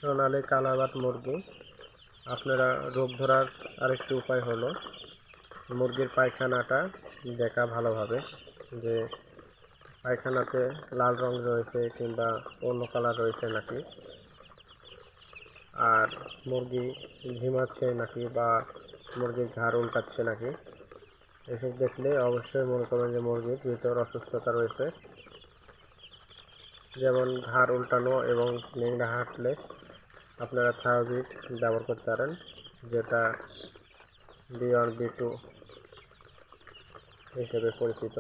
সোনালী কালাবাত মুরগি। আপনারা রোগ ধরার আরেকটি উপায় হলো মুরগির পায়খানাটা দেখা ভালোভাবে, যে পায়খানাতে লাল রং রয়েছে কিংবা অন্য কালার রয়েছে নাকি, আর মুরগি ঝিমাচ্ছে নাকি বা মুরগির ঘাড় উল্টাচ্ছে নাকি, এসব দেখলে অবশ্যই মনে করবেন যে মুরগির ভিতর অসুস্থতা রয়েছে। যেমন ঘাড় উল্টানো এবং ন্যাংরা হাঁটলে আপনারা থায়োবিট ব্যবহার করতে পারেন, যেটা B1 B2 হিসেবে পরিচিত।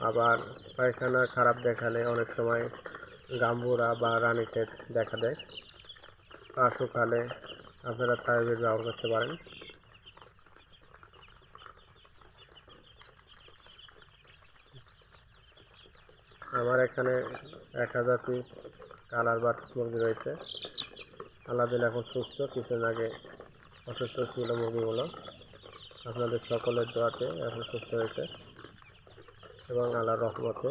আবার পায়খানা খারাপ দেখালে অনেক সময় গাম্বুরা বা রানীক্ষেত দেখা দেয়। পা শুকালে আপনারা থায়োবিট ব্যবহার করতে পারেন। আমার এখানে 1000 পিস কালারবাট মুরগি রয়েছে। আল্লাহদিন এখন সুস্থ, কিছুদিন আগে অসুস্থ ছিল মুরগিগুলো। আপনাদের সকলের দোয়াতে এখন সুস্থ হয়েছে এবং আল্লাহর রহমতে।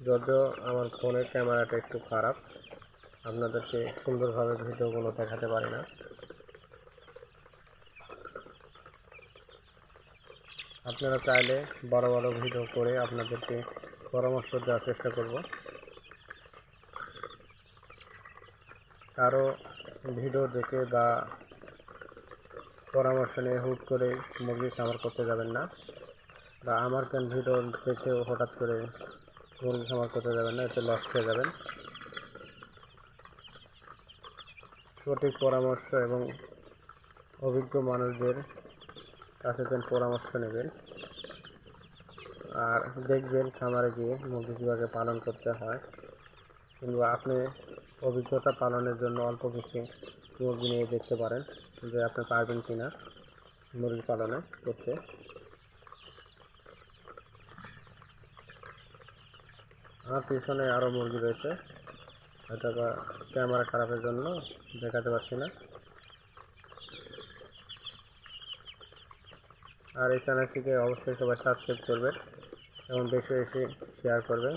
যদিও আমার ফোনের ক্যামেরাটা একটু খারাপ, আপনাদেরকে সুন্দরভাবে ভিডিওগুলো দেখাতে পারি না। আপনারা চাইলে বড় বড় ভিডিও করে আপনাদেরকে পরামর্শ দেওয়ার চেষ্টা করব। কারো ভিডিও দেখে বা পরামর্শ নিয়ে হুট করে মুরগি খামার করতে যাবেন না, বা আমার কেন ভিডিও দেখেও হঠাৎ করে মুরগি খামার করতে যাবেন না, এতে লস খেয়ে যাবেন। সঠিক পরামর্শ এবং অভিজ্ঞ মানুষদের কাছে পরামর্শ নেবেন, আর দেখবেন খামারে গিয়ে মুরগি কীভাবে পালন করতে হয়, কিংবা আপনি অভিজ্ঞতা পালনের জন্য অল্প কিছু মুরগি নিয়ে দেখতে পারেন যে আপনি পারবেন কিনা মুরগি পালনে করতে। আমার পিছনে আরও মুরগি রয়েছে, হয়তো বা ক্যামেরা খারাপের জন্য দেখাতে পারছি না। আর এই চ্যানেলটিকে অবশ্যই সবাই সাবস্ক্রাইব করবেন এবং বেশি বেশি শেয়ার করবেন,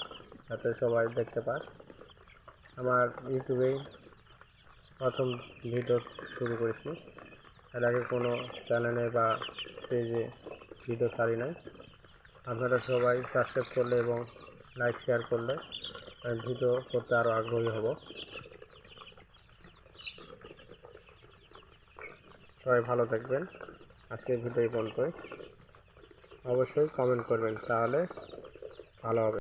যাতে সবাই দেখতে পায়। আমার ইউটিউবেই প্রথম ভিডিও শুরু করেছি, এর আগে কোনো চ্যানেলে বা পেজে ভিডিও ছাড়ি নাই। আপনারা সবাই সাবস্ক্রাইব করলে এবং লাইক শেয়ার করলে আমি ভিডিও করতে আরও আগ্রহী হব। সবাই ভালো থাকবেন। আজকের ভিডিও এই পর্যন্তই। অবশ্যই কমেন্ট করবেন, তাহলে ভালো হবে।